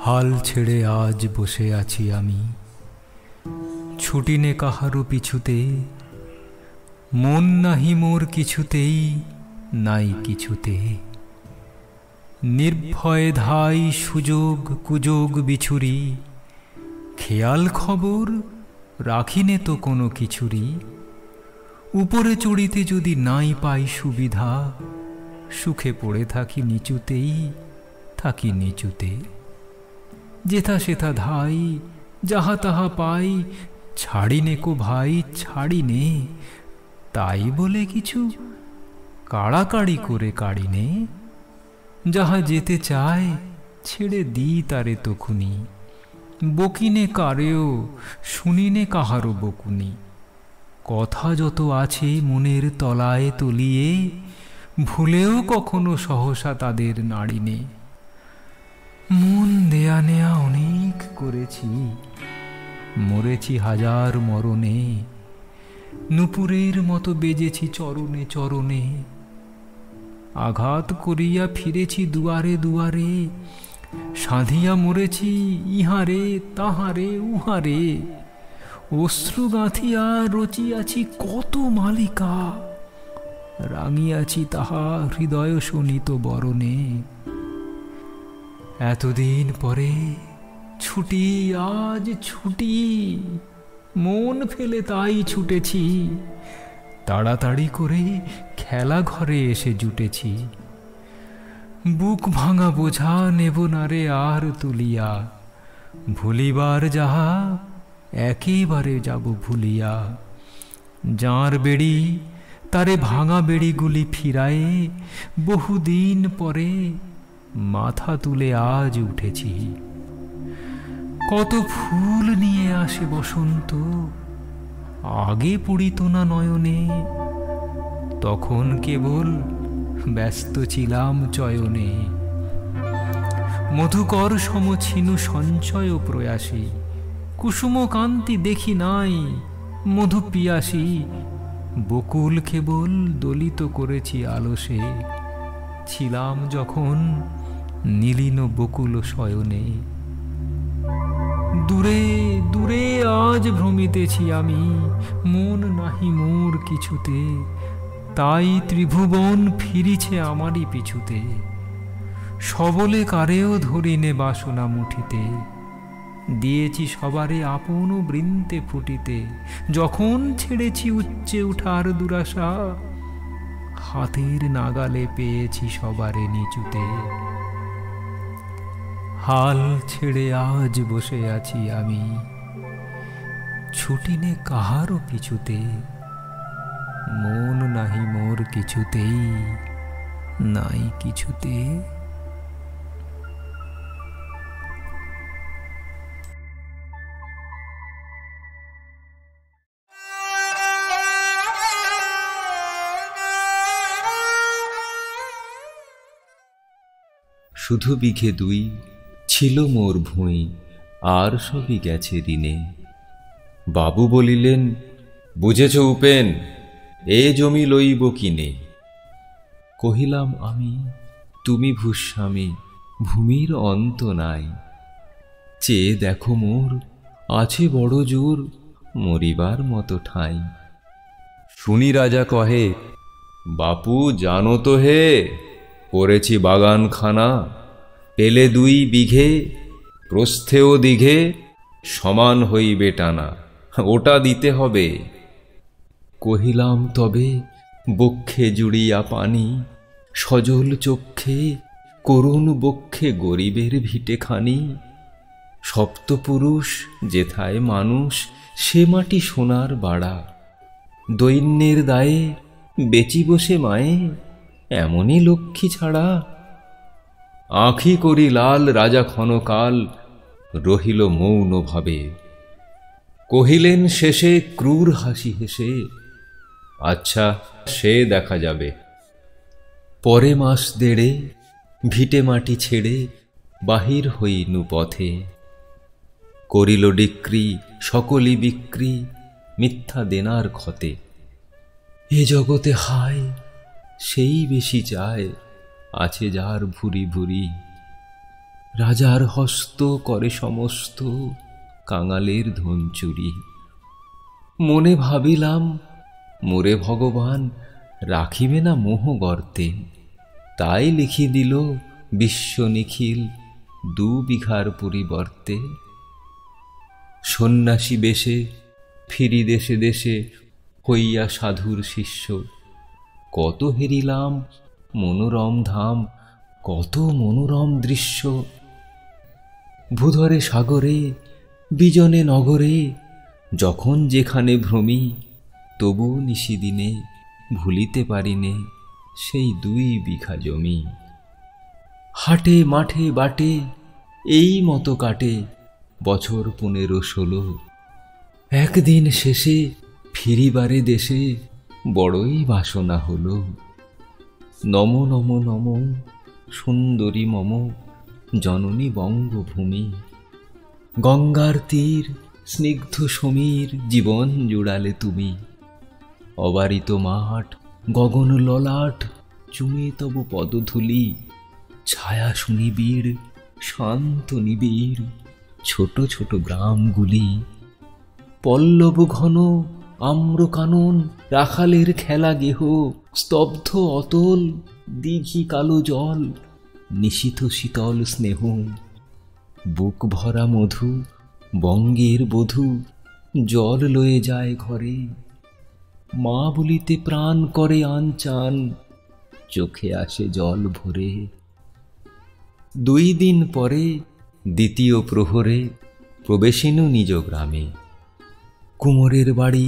হাল ছেড়ে আজ বসে আছি আমি, ছুটি নে কাহারও পিছুতে। মন নাহি মোর কিছুতেই, নাই কিছুতে। নির্ভয়ে ধাই সুযোগ কুযোগ বিছুরি, খেয়াল খবর রাখিনে তো কোনো কিছুরি। উপরে চড়িতে যদি নাই পাই সুবিধা, সুখে পড়ে থাকি নিচুতেই, থাকি নিচুতে। যেথা সেথা ধাই, যাহা তাহা পাই, ছাড়ি নে কো ভাই ছাড়ি নে। তাই বলে কিছু কাড়াকাড়ি করে কাড়ি নে। যাহা যেতে চায় ছেড়ে দি তারে তখুনি। বকিনে কারেও শুনিনে কাহারও বকুনি। কথা যত আছে মনের তলায় তলিয়ে, ভুলেও কখনো সহসা তাদের নাড়িনে। মন দেয়া নেয়া অনেক করেছি, মরেছি হাজার মরণে। নুপুরের মতো বেজেছি চরণে চরণে। আঘাত করিয়া ফিরেছি দুয়ারে দুয়ারে, সাধিয়া মরেছি ইহারে তাহারে উহারে। অশ্রু গাঁথিয়া রচিয়াছি কত মালিকা, রাঙিয়াছি তাহা হৃদয় শোণিত বরণে। এতদিন পরে ছুটি আজ ছুটি, মন ফেলে তাই ছুটেছি। তাড়াতাড়ি করে খেলা ঘরে এসে জুটেছি। বুক ভাঙা বোঝা নেব না রে আর তুলিয়া, ভুলিবার যাহা একেবারে যাব ভুলিয়া। যাঁর বেড়ি তারে ভাঙা বেড়িগুলি ফিরায়ে, বহুদিন পরে মাথা তুলে আজ উঠেছি। কত ফুল নিয়ে আসে বসন্ত, আগে পড়িত না নয়নে। তখন কেবল ব্যস্ত ছিলাম চয়নে। মধুকর সমছিনু সঞ্চয় প্রয়াসী, কুসুম কান্তি দেখি নাই মধু পিয়াসী। বকুল কেবল দলিত করেছি আলসে, ছিলাম যখন নীলিন বকুল শয়নে। দূরে দূরে আজ ভ্রমিতেছি আমি, মন নাহি মোর কিছুতে। তাই ত্রিভুবন ফিরিছে আমারই পিছুতে। সবলে কারেও ধরিনে বাসনা মুঠিতে, দিয়েছি সবারে আপন বৃন্তে ফুটিতে। যখন ছেড়েছি উচ্চে উঠার দুরাশা, হাতের নাগালে পেয়েছি সবারে নিচুতে। হাল ছেড়ে আজ বসে আছি আমি, ছুটি নে কাহারও পিছুতে। মন নাহি মোর কিছুতেই, নাই কিছুতে। শুধু বিঘে দুই ছিল মোর ভুঁই, আর সবই গেছে ঋণে। বাবু বলিলেন, বুঝেছ উপেন, এ জমি লইব কিনে। কহিলাম আমি, তুমি ভূস্বামী, ভূমির অন্ত নাই। চেয়ে দেখো মোর আছে বড় জোর, মরিবার মতো ঠাঁই। শুনি রাজা কহে, বাপু জানো তো হে, করেছি বাগানখানা। পেলে 2 বিঘে, প্রস্থেও দিঘে, সমান হইবে টানা, ওটা দিতে হবে। কহিলাম তবে বক্ষে জুড়িয়া পানি, সজল চক্ষে করুণ বক্ষে গরিবের ভিটেখানি। সপ্তপুরুষ যেথায় মানুষ, সে মাটি সোনার বাড়া। দৈন্যের দায়ে বেচি বসে মায়ে, এমনই লক্ষ্মী ছাড়া। আঁখি করি লাল রাজা ক্ষণকাল, রহিল মৌন ভাবে। কহিলেন শেষে ক্রূর হাসি হেসে, আচ্ছা সে দেখা যাবে। পরে মাস দেড়ে ভিটে মাটি ছেড়ে বাহির হইনু পথে। করিল ডিক্রি সকলই বিক্রি, মিথ্যা দেনার ক্ষতে। এ জগতে হায় সেই বেশি চায়, আছে যার ভুরি ভুরি। রাজার হস্ত করে সমস্ত কাঙালের ধন চুরি। মনে ভাবিলাম, মোরে ভগবান রাখিবে না মোহ গর্তে, তাই লিখি দিল বিশ্ব নিখিল 2 বিঘার পরিবর্তে। সন্ন্যাসী বেশে ফিরি দেশে দেশে হইয়া সাধুর শিষ্য, কত হেরিলাম মনোরম ধাম, কত মনোরম দৃশ্য। ভূধরে সাগরে বিজনে নগরে যখন যেখানে ভ্রমি, তবু নিশিদিনে ভুলিতে পারিনে সেই 2 বিঘা জমি। হাটে মাঠে বাটে এই মতো কাটে বছর 15-16। একদিন শেষে ফিরিবারে দেশে বড়ই বাসনা হলো। নম নম নম সুন্দরী মম জননী বঙ্গভূমি। গঙ্গার তীর স্নিগ্ধ সমীর জীবন জুড়ালে তুমি। অবারিত মাঠ গগন ললাট চুমে তব পদধূলি। ছায়া সুনিবিড় শান্ত নিবিড় ছোট ছোট গ্রামগুলি। পল্লব ঘন আম্র কানন রাখালের খেলা গেহ। স্তব্ধ অতল দিঘি কালো জল নিশীথ শীতল স্নেহ। বুক ভরা মধু বঙ্গের বধূ জল লয়ে যায় ঘরে। মা বলিতে প্রাণ করে আনচান চোখে আসে জল ভরে। 2 দিন পরে দ্বিতীয় প্রহরে প্রবেশিনু নিজ গ্রামে। কুমোরের বাড়ি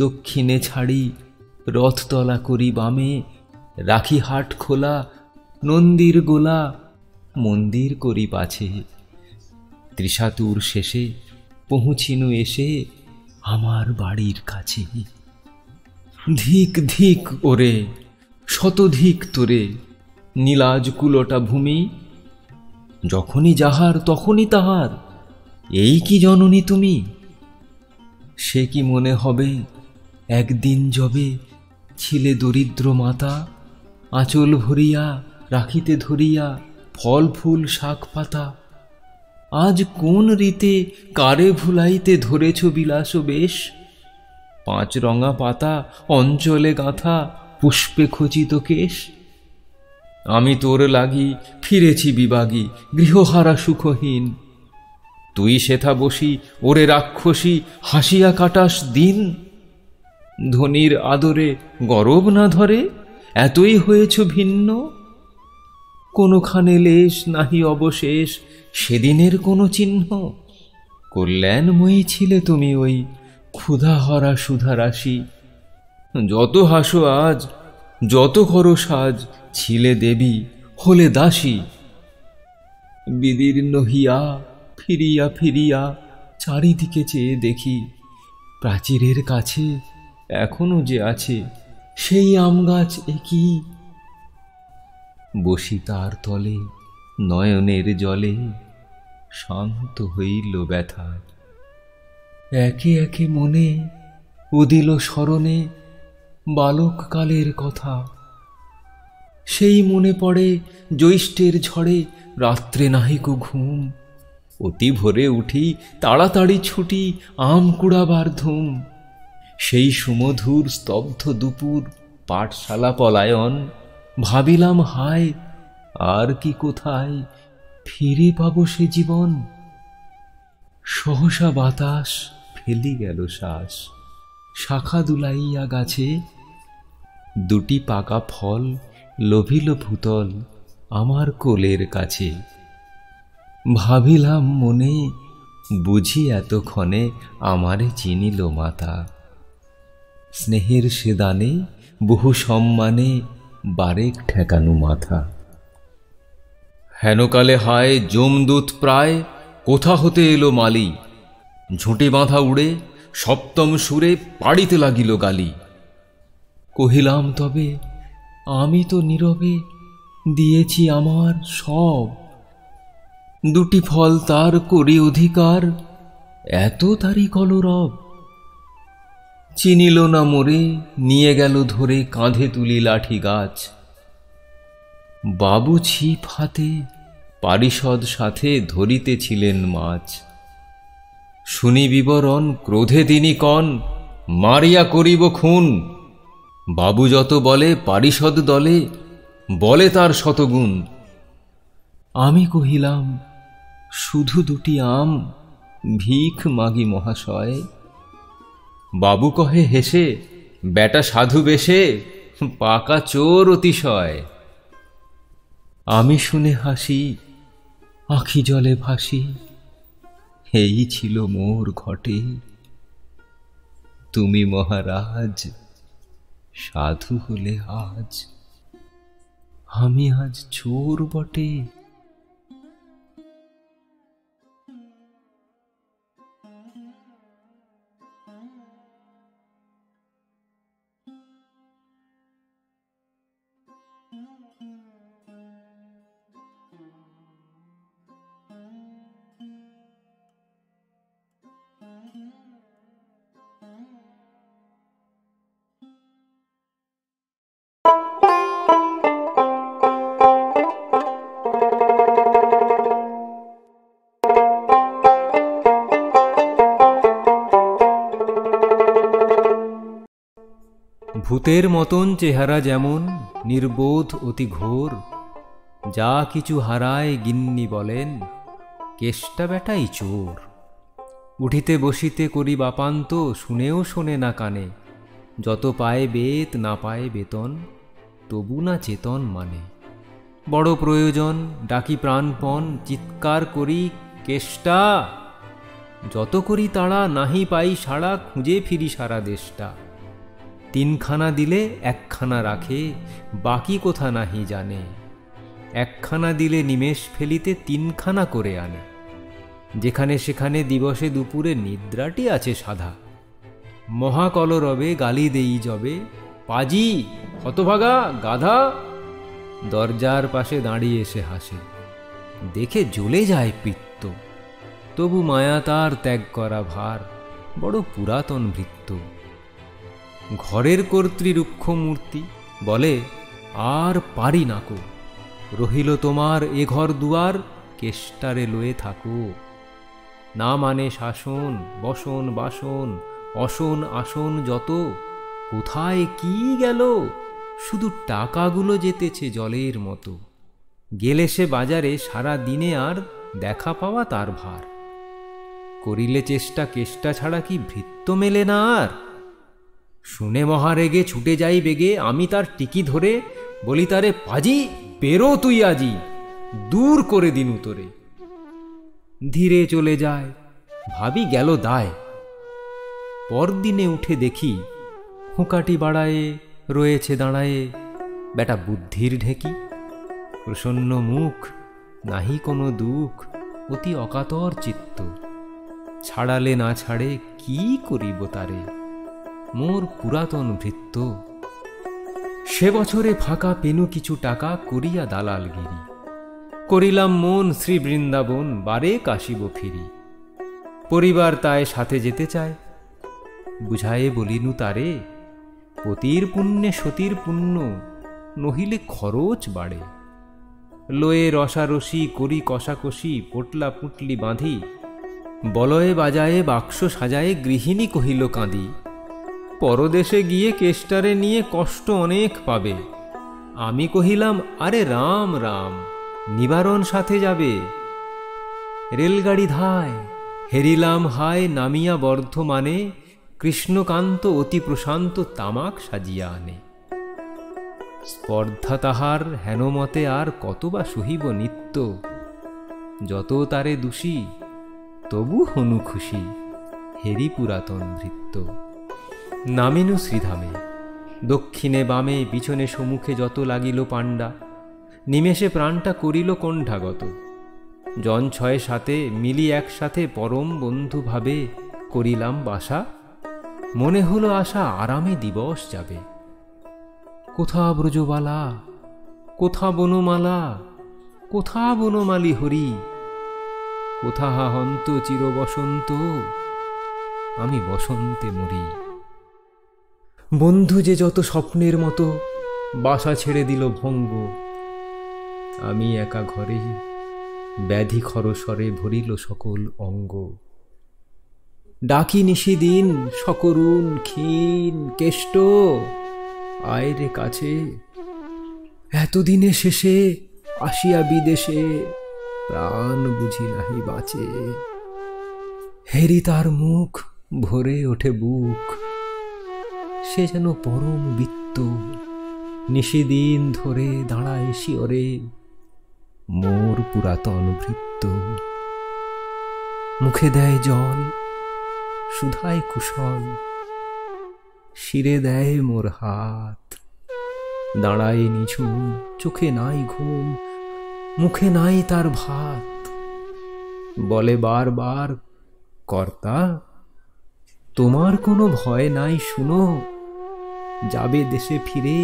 দক্ষিণে ছাড়ি রথতলা করি বামে। রাখি হাট খোলা নন্দীর গোলা মন্দির করি পাছে। ত্রিশাতুর শেষে পৌঁছিনু এসে আমার বাড়ির কাছে। ধিক ধিক ওরে শতধিক তোরে নীলাজ কুলোটা ভূমি। যখনই যাহার তখনই তাহার, এই কি জননী তুমি? সে কি মনে হবে একদিন যবে ছিলে দরিদ্র মাতা। আঁচল ভরিয়া রাখিতে ধরিয়া ফল ফুল শাক পাতা। আজ কোন রীতে কারে ভুলাইতে ধরেছ বিলাস বেশ। 5 রঙা পাতা অঞ্চলে গাঁথা পুষ্পে খচিত কেশ। আমি তোর লাগি ফিরেছি বিবাগী গৃহহারা সুখহীন। তুই সেথা বসি ওরে রাক্ষসী হাসিয়া কাটাস দিন। ধনির আদরে গরব না ধরে এতই হয়েছ ভিন্ন। কোনোখানে লেশ নাহি অবশেষ সেদিনের কোনো চিহ্ন। কল্যাণময়ী ছিলে তুমি ওই ক্ষুধাহরা সুধারাশি। যত হাসো আজ যত করো সাজ ছিলে দেবী হলে দাসী। বিদীর্ণ হিয়া ফিরিয়া ফিরিয়া চারিদিকে চেয়ে দেখি। প্রাচীরের কাছে এখনো যে আছে সেই আম গাছ একই। বসি তার তলে নয়নের জলে শান্ত হইল ব্যথা। একে একে মনে উদিল স্মরণে বালককালের কথা। সেই মনে পড়ে জ্যৈষ্ঠের ঝড়ে রাত্রে নাহিকো ঘুম। অতি ভোরে উঠি তাড়াতাড়ি ছুটি আম কুড়াবার ধুম। সেই সুমধুর স্তব্ধ দুপুর পাঠশালা পলায়ন। ভাবিলাম হায় আর কি কোথায় ফিরে পাবো সে জীবন। সহসা বাতাস ফেলি গেল শ্বাস। শাখা দুলাইয়া গাছে 2টি পাকা ফল লোভিল ভূতল আমার কোলের কাছে। ভাবিলাম মনে বুঝি এতক্ষণে আমারে চিনিল মাতা। স্নেহের সে দানে বহু সম্মানে বারেক ঠেকানু মাথা। হেনকালে হায় যমদূত প্রায় কোথা হতে এলো মালি। ঝুঁটি বাঁধা উড়ে সপ্তম সুরে পাড়িতে লাগিল গালি। কহিলাম তবে আমি তো নীরবে দিয়েছি আমার সব। 2টি ফল তার করি অধিকার এত তারি কলরব। চিনিল না মোরে নিয়ে গেল ধরে কাঁধে তুলি লাঠি গাছ। বাবু ছিপ হাতে পারিষদ সাথে ধরিতেছিলেন মাছ। শুনি বিবরণ, ক্রোধে তিনি কন, মারিয়া করিব খুন। বাবু যত বলে পারিষদ দলে, বলে তার শতগুণ। আমি কহিলাম, শুধু দুটি আম, ভিখ মাগি মহাশয়। বাবু কহে হেসে, বেটা সাধু বেশে, পাকা চোর অতিশয়। আমি শুনে হাসি, আখি জলে ভাসি, এই ছিল মোর ঘটে। তুমি মহারাজ সাধু হলে আজ, আমি আজ চোর বটে। ভূতের মতন চেহারা যেমন, নির্বোধ অতি ঘোর, যা কিছু হারায় গিন্নি বলেন, কেষ্টা বেটাই চোর। উঠিতে বসিতে করি বাপান্ত, শুনেও শোনে না কানে, যত পায় বেত না পায় বেতন, তবু না চেতন মানে। বড় প্রয়োজন ডাকি প্রাণপণ, চিৎকার করি কেষ্টা, যত করি তাড়া নাহি পাই সাড়া, খুঁজে ফিরি সারা দেশটা। তিনখানা দিলে একখানা রাখে, বাকি কোথা নাহি জানে, একখানা দিলে নিমেষ ফেলিতে তিনখানা করে আনে। যেখানে সেখানে দিবসে দুপুরে নিদ্রাটি আছে সাধা, মহাকলরবে গালি দেই যবে, পাজি হতভাগা গাধা। দরজার পাশে দাঁড়িয়ে এসে হাসে, দেখে জ্বলে যায় পিত্ত, তবু মায়া তার ত্যাগ করা ভার, বড় পুরাতন ভৃত্য। ঘরের কর্ত্রী রুক্ষ মূর্তি বলে, আর পারি নাকো, রহিল তোমার এ ঘর দুয়ার, কেষ্টারে লয়ে থাকো। না মানে শাসন বসন বাসন, অসন আসন যত, কোথায় কি গেল, শুধু টাকাগুলো যেতেছে জলের মতো। গেলে সে বাজারে সারা দিনে আর দেখা পাওয়া তার ভার। করিলে চেষ্টা কেষ্টা ছাড়া কি ভৃত্য মেলে না আর। শুনে মহারেগে ছুটে যাই বেগে, আমি তার টিকি ধরে বলি তারে, পাজি বেরো তুই আজি, দূর করে দিনু তোরে। ধীরে চলে যায়, ভাবি গেল দায়। পরদিনে উঠে দেখি, হুঁকাটি বাড়ায়ে রয়েছে দাঁড়ায়ে বেটা বুদ্ধির ঢেকি। প্রসন্ন মুখ, নাহি কোনো দুঃখ, অতি অকাতর চিত্ত। ছাড়ালে না ছাড়ে কি করিব তারে, মোর পুরাতন ভৃত্য। সে বছরে ফাঁকা পেনু কিছু টাকা, করিয়া দালালগিরি। করিলাম মন শ্রী বৃন্দাবন, বারে কাশিব ফিরি। পরিবার তাই সাথে যেতে চায়, বুঝায়ে বলিনু তারে, পতির পুণ্যে সতীর পুণ্য, নহিলে খরচ বাড়ে। লয়ে রসারসি করি কষাকষি, পোটলা পুটলি বাঁধি, বলয়ে বাজায়ে বাক্স সাজায়ে, গৃহিণী কহিল কাঁদি, পরদেশে গিয়ে কেষ্টারে নিয়ে কষ্ট অনেক পাবে। আমি কহিলাম, আরে রাম রাম, নিবারণ সাথে যাবে। রেলগাড়ি ধায়, হেরিলাম হায় নামিয়া বর্ধমানে, কৃষ্ণকান্ত অতি প্রশান্ত তামাক সাজিয়া আনে। স্পর্ধা তাহার হেনমতে আর কতবা সহিব নিত্য, যত তারে দোষী তবু হনু খুশি, হেরি পুরাতন ভৃত্য। নামিনু শ্রীধামে, দক্ষিণে বামে পিছনে সম্মুখে যত লাগিল পাণ্ডা, নিমেষে প্রাণটা করিল কণ্ঠাগত। জন ৬-৭ মিলি একসাথে পরম বন্ধু ভাবে করিলাম বাসা। মনে হলো আশা আরামে দিবস যাবে। কোথা ব্রজবালা, কোথা বনমালা, কোথা বনমালী হরি, কোথা হন্ত চির বসন্ত, আমি বসন্তে মরি। বন্ধু যে যত স্বপ্নের মতো বাসা ছেড়ে দিল ভঙ্গ, আমি একা ঘরে ব্যাধি খরস্বরে ভরিল সকল অঙ্গ। ডাকি নিশিদিন সকরুণ ক্ষীণ কেষ্ট, আয় রে কাছে, এতদিনে শেষে আসিয়া বিদেশে প্রাণ বুঝি নাহি বাঁচে। হেরি তার মুখ, ভরে ওঠে বুক, সে যেন পরম বৃত্ত, নিশিদিন ধরে দাঁড়ায় শিয়রে মোর পুরাতন ভৃত্য। মুখে দেয় জল, সুধায় কুশল, শিরে দেয় মোর হাত। দাঁড়ায় নিঝুম, চোখে নাই ঘুম, মুখে নাই তার ভাত। বলে বারবার, কর্তা তোমার কোনো ভয় নাই শুনো, যাবে দেশে ফিরে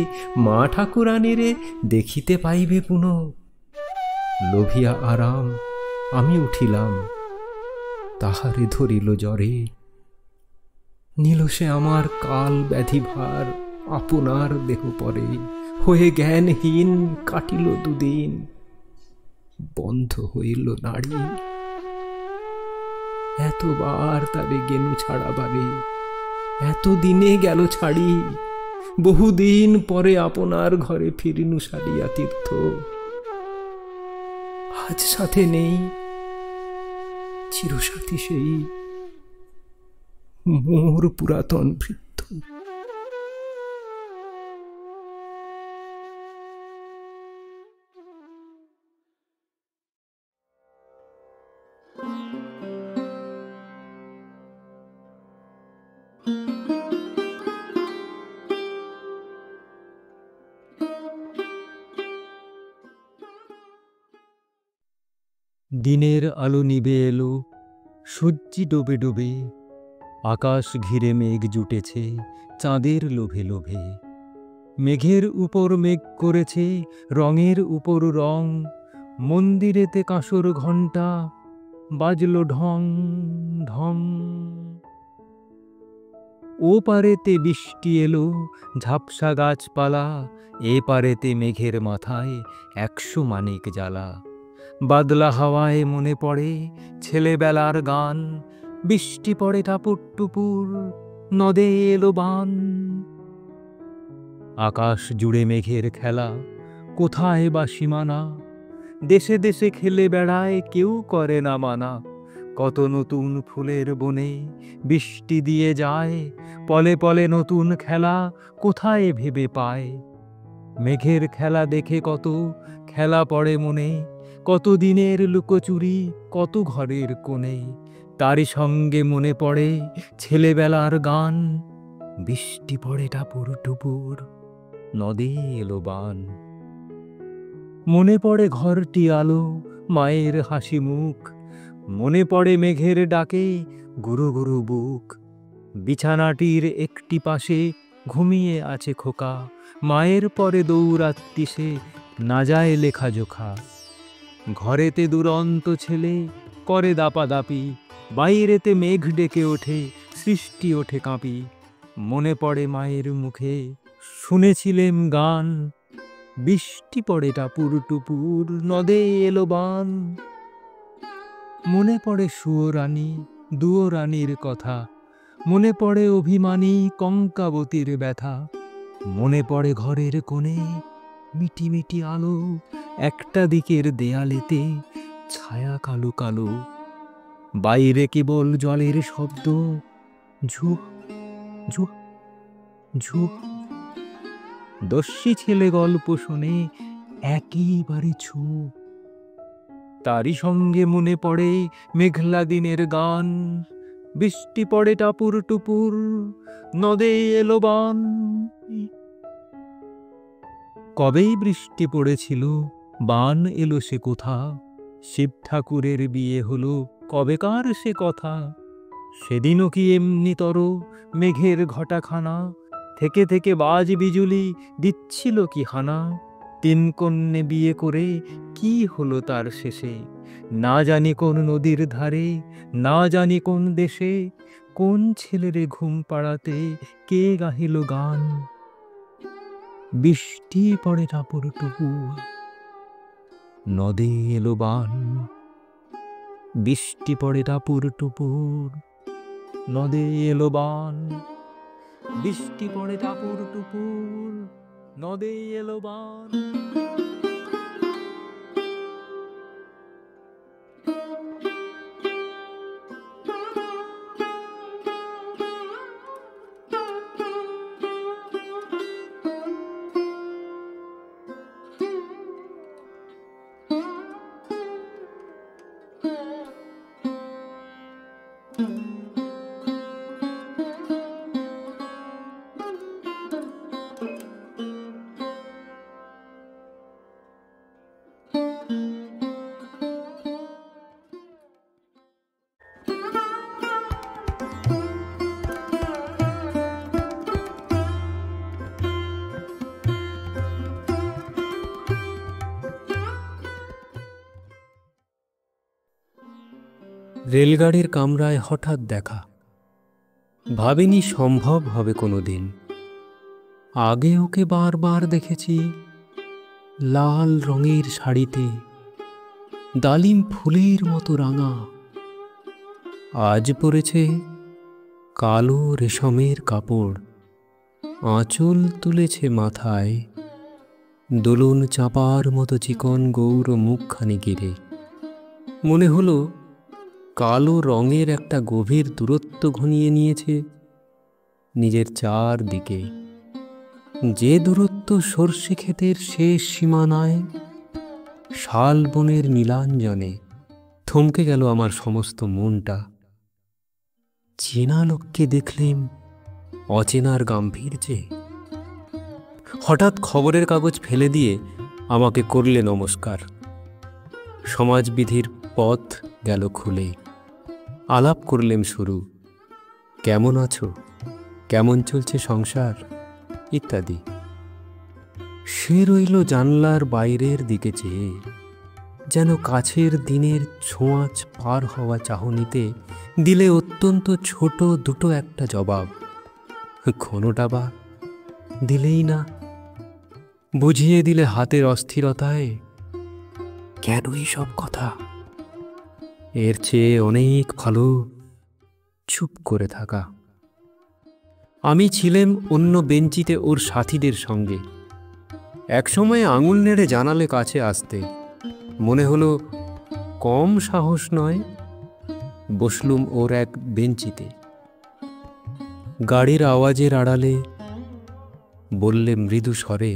মা ঠাকুরানীরে দেখিতে পাইবে পুনঃ। লোভিয়া আরাম আমি উঠিলাম, তাহারে ধরিল জ্বরে। নিল সে আমার কাল ব্যাধি ভার, আপনার দেহ পরে। হয়ে জ্ঞানহীন কাটিল দুদিন, বন্ধ হইল নাড়ি। এতবার তারে গেনু ছাড়াবারে, এত দিনে গেল ছাড়ি। বহুদিন পরে আপনার ঘরে ফিরিনু সারিয়া তীর্থ। আজ সাথে নেই, চিরসাথী সেই মোর পুরাতন ভৃত্য। দিনের আলো নিবে এলো, সূর্যি ডোবে ডোবে, আকাশ ঘিরে মেঘ জুটেছে চাঁদের লোভে লোভে। মেঘের উপর মেঘ করেছে রঙের উপর রং, মন্দিরেতে কাঁসর ঘণ্টা বাজলো ঢং ঢং। ও পারেতে বৃষ্টি এলো, ঝাপসা গাছপালা, এ পারেতে মেঘের মাথায় 100 মানিক জ্বালা। বাদলা হাওয়ায় মনে পড়ে ছেলেবেলার গান, বৃষ্টি পড়ে টাপুর টুপুর, নদে এলো বান। আকাশ জুড়ে মেঘের খেলা, কোথায় বা সীমানা, দেশে দেশে খেলে বেড়ায় কেউ করে না মানা। কত নতুন ফুলের বনে বৃষ্টি দিয়ে যায়, পলে পলে নতুন খেলা কোথায় ভেবে পায়। মেঘের খেলা দেখে কত খেলা পড়ে মনে, কত দিনের লুকোচুরি কত ঘরের কোণে। তারই সঙ্গে মনে পড়ে ছেলেবেলার গান, বৃষ্টি পড়ে টাপুর টুপুর, নদে এলো বান। মনে পড়ে ঘরটি আলো, মায়ের হাসি মুখ, মনে পড়ে মেঘের ডাকে গুরু গুরু বুক। বিছানাটির একটি পাশে ঘুমিয়ে আছে খোকা, মায়ের পরে দৌড়াত্তি সে না যায় লেখাজোখা। ঘরেতে দুরন্ত ছেলে করে দাপাদাপি, বাইরেতে মেঘ ডেকে ওঠে সৃষ্টি ওঠে কাঁপি। মনে পড়ে মায়ের মুখে শুনেছিলেম গান, বৃষ্টি পড়ে টাপুর টুপুর, নদে এলো বান। মনে পড়ে সুয়োরানী দুয়োরানীর কথা, মনে পড়ে অভিমানী কঙ্কাবতীর ব্যথা। মনে পড়ে ঘরের কোণে মিটি মিটি আলো, একটা দিকের দেয়ালেতে ছায়া কালো কালো। বাইরে কেবল জলের শব্দ, ঝুহ ঝুহ ঝুহ। দস্যি ছেলে গল্প শোনে একেবারে চুপ। তারই সঙ্গে মনে পড়ে মেঘলা দিনের গান, বৃষ্টি পড়ে টাপুর টুপুর, নদে এলো বান। কবেই বৃষ্টি পড়েছিল, বান এলো সে কোথা। শিব ঠাকুরের বিয়ে হলো কবেকার সে কথা। সেদিনও কি এমনি তর মেঘের ঘটাখানা, থেকে থেকে বাজ বিজুলি দিচ্ছিল কি হানা। 3 কন্যে বিয়ে করে কি হলো তার শেষে, না জানি কোন নদীর ধারে, না জানি কোন দেশে। কোন ছেলেরে ঘুম পাড়াতে কে গাহিল গান, বৃষ্টি পড়ে টাপুর টুপুর, নদে এলো বান। বৃষ্টি পড়ে টাপুর টুপুর, নদে এলো বান। বৃষ্টি পড়ে টাপুর টুপুর, নদে এলো বান। রেলগাড়ির কামরায় হঠাৎ দেখা, ভাবিনি সম্ভব হবে কোনোদিন। আগে ওকে বারবার দেখেছি লাল রঙের শাড়িতে, ডালিম ফুলের মতো রাঙা। আজ পরেছে কালো রেশমের কাপড়, আঁচল তুলেছে মাথায়, দোলন চাপার মতো চিকন গৌর মুখখানি ঘিরে। মনে হলো কালো রঙের একটা গভীর দূরত্ব ঘনিয়ে নিয়েছে নিজের চারদিকে, যে দূরত্ব সর্ষে ক্ষেতের শেষ সীমানায় শালবনের নীলাঞ্জনে। থমকে গেল আমার সমস্ত মনটা। চেনা লোককে দেখলেম অচেনার গাম্ভীর্যে। হঠাৎ খবরের কাগজ ফেলে দিয়ে আমাকে করলে নমস্কার। সমাজবিধির পথ গেল খুলে। আলাপ করলেম শুরু, কেমন আছো, কেমন চলছে সংসার ইত্যাদি। সে রইল জানলার বাইরের দিকে চেয়ে, যেন কাছের দিনের ছোঁয়াচ পার হওয়া চাহনিতে দিলে অত্যন্ত ছোট দুটো একটা জবাব, কোনোটা বা দিলেই না। বুঝিয়ে দিলে হাতের অস্থিরতায়, কেন সব কথা? এর চেয়ে অনেক ভালো চুপ করে থাকা। আমি ছিলাম অন্য বেঞ্চিতে ওর সাথীদের সঙ্গে। একসময় আঙুল নেড়ে জানালে কাছে আসতে, মনে হলো কম সাহস নয়। বসলুম ওর এক বেঞ্চিতে। গাড়ির আওয়াজের আড়ালে বললে মৃদু স্বরে,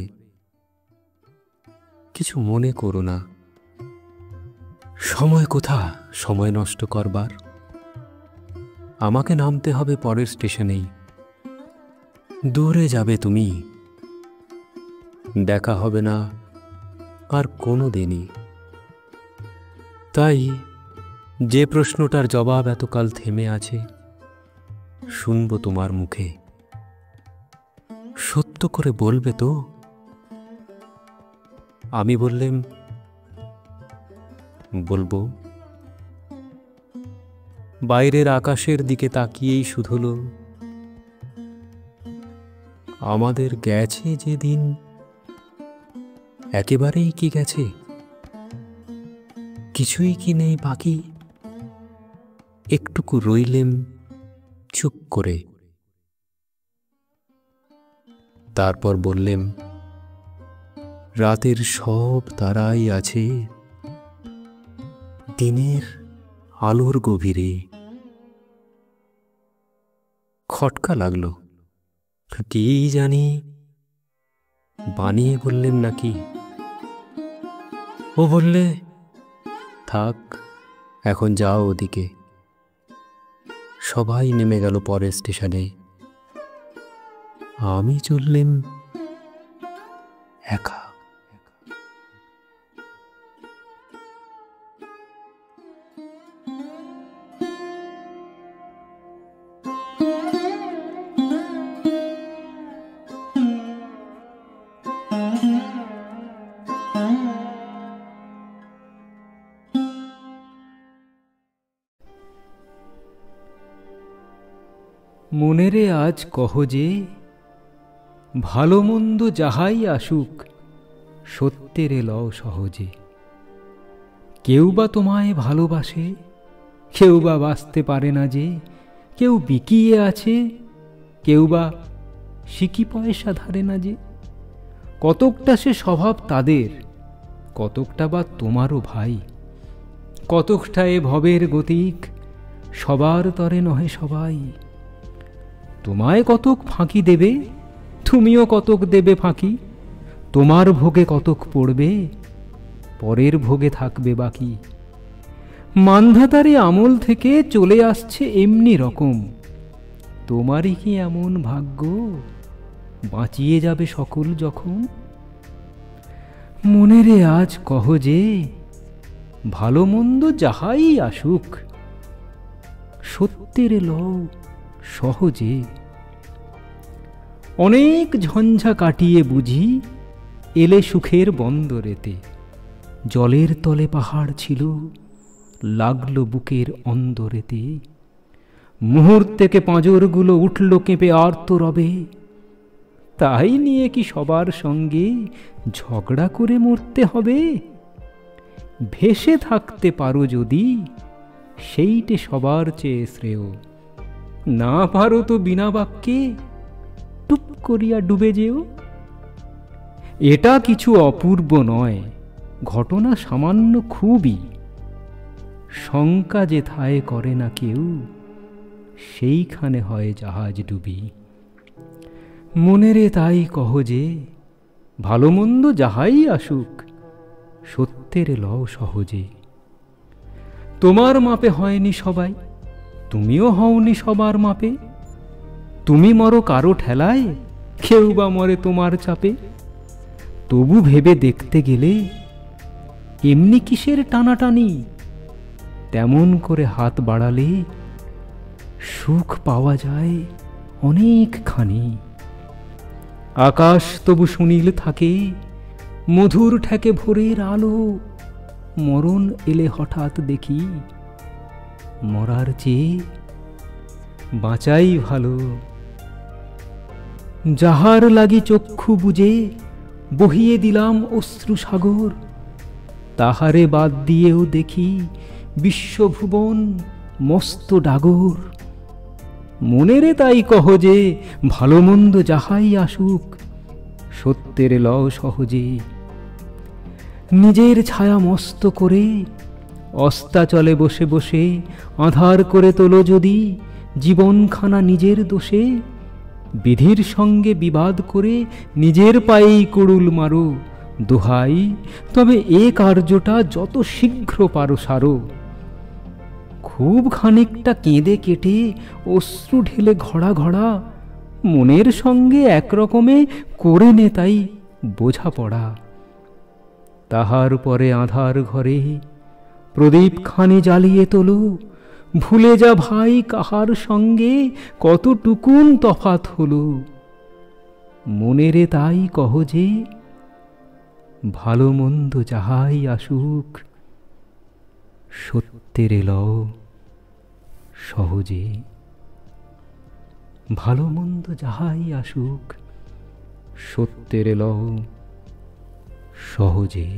কিছু মনে করো না। সময় কোথা সময় নষ্ট করবার? আমাকে নামতে হবে পরের স্টেশনেই। দূরে যাবে তুমি, দেখা হবে না আর কোনো দিনই। তাই যে প্রশ্নটার জবাব এতকাল থেমে আছে, শুনব তোমার মুখে। সত্য করে বলবে তো? আমি বললেম, বলবো। বাইরের আকাশের দিকে তাকিয়েই শুধলো, আমাদের গেছে যে দিন, একেবারেই কি গেছে? কিছুই কি নেই বাকি? একটুকু রইলেম চুপ করে। তারপর বললেম, রাতের সব তারাই আছে দিনের আলোর গভীরে। খটকা লাগলো, কি জানি বানিয়ে বললেন নাকি। ও বললে, থাক এখন যাও ওদিকে। সবাই নেমে গেল পরের স্টেশনে। আমি চললেম একা। মনেরে আজ কহ যে, ভালো মন্দ যাহাই আসুক, সত্যেরে লও সহজে। কেউ বা তোমায় ভালোবাসে, কেউ বা বাঁচতে পারে না যে, কেউ বিকিয়ে আছে, কেউ বা সিকি পয়সা ধারে না যে। কতকটা সে স্বভাব তাদের, কতকটা বা তোমারও ভাই। কতকটা এ ভবের গতিক, সবার তরে নহে সবাই। তোমায় কতক ফাঁকি দেবে, তুমিও কতক দেবে ফাঁকি। তোমার ভোগে কতক পড়বে, পরের ভোগে থাকবে বাকি। মান্ধাতারি আমল থেকে চলে আসছে এমনি রকম। তোমারই কি এমন ভাগ্য, বাঁচিয়ে যাবে সকল যখন? মনেরে আজ কহ যে, ভালো মন্দ যাহাই আসুক, সত্যের লও সহজে। অনেক ঝঞ্ঝা কাটিয়ে বুঝি এলে সুখের বন্দরেতে। জলের তলে পাহাড় ছিল, লাগলো বুকের অন্দরেতে। মুহূর্তেকে পাঁজরগুলো উঠল কেঁপে আর্ত রবে। তাই নিয়ে কি সবার সঙ্গে ঝগড়া করে মরতে হবে? ভেসে থাকতে পারো যদি, সেইটে সবার চেয়ে শ্রেয়। না পারো তো বিনা বাক্যে টুপ করিয়া ডুবে যেও। এটা কিছু অপূর্ব নয়, ঘটনা সামান্য খুবই। শঙ্কা যেথায় করে না কেউ, সেইখানে হয় জাহাজ ডুবি। মনেরে তাই কহ যে, ভালো মন্দ যাহাই আসুক, সত্যের লও সহজে। তোমার মাপে হয়নি সবাই, তুমিও হওনি সবার মাপে। তুমি মরো কারো ঠেলায়, কেউ বা মরে তোমার চাপে। তবু ভেবে দেখতে গেলে, এমনি কিসের টানাটানি? তেমন করে হাত বাড়ালে সুখ পাওয়া যায় অনেকখানি। আকাশ তবু সুনীল থাকে, মধুর ঠেকে ভোরের আলো। মরণ এলে হঠাৎ দেখি, মরার চেয়ে বাঁচাই ভালো। যাহার লাগি চক্ষু বুজে বহিয়ে দিলাম অশ্রু সাগর, তাহারে বাদ দিয়েও দেখি বিশ্বভুবন মস্ত ডাগর। মনেরে তাই কহ যে, ভালো মন্দ যাহাই আসুক, সত্যের লও সহজে। নিজের ছায়া মস্ত করে অস্তাচলে বসে বসে আঁধার করে তোলো যদি জীবনখানা নিজের দোষে। বিধির সঙ্গে বিবাদ করে নিজের পায়েই কুড়ুল মারো। দোহাই, তবে এ কার্যটা যত শীঘ্র পারো সারো। খুব খানিকটা কেঁদে কেটে অশ্রু ঢেলে ঘড়া ঘড়া, মনের সঙ্গে একরকমে করে নে তাই বোঝাপড়া। তাহার পরে আঁধার ঘরে প্রদীপ খানি জ্বালিয়ে তোলো। ভুলে যা ভাই কাহার সঙ্গে কতটুকুন তফাৎ হলো। মনেরে তাই কহ যে, ভালো মন্দ যাহাই আসুক, সত্যের লও সহজে। ভালো মন্দ যাহাই আসুক, সত্যের লও সহজে।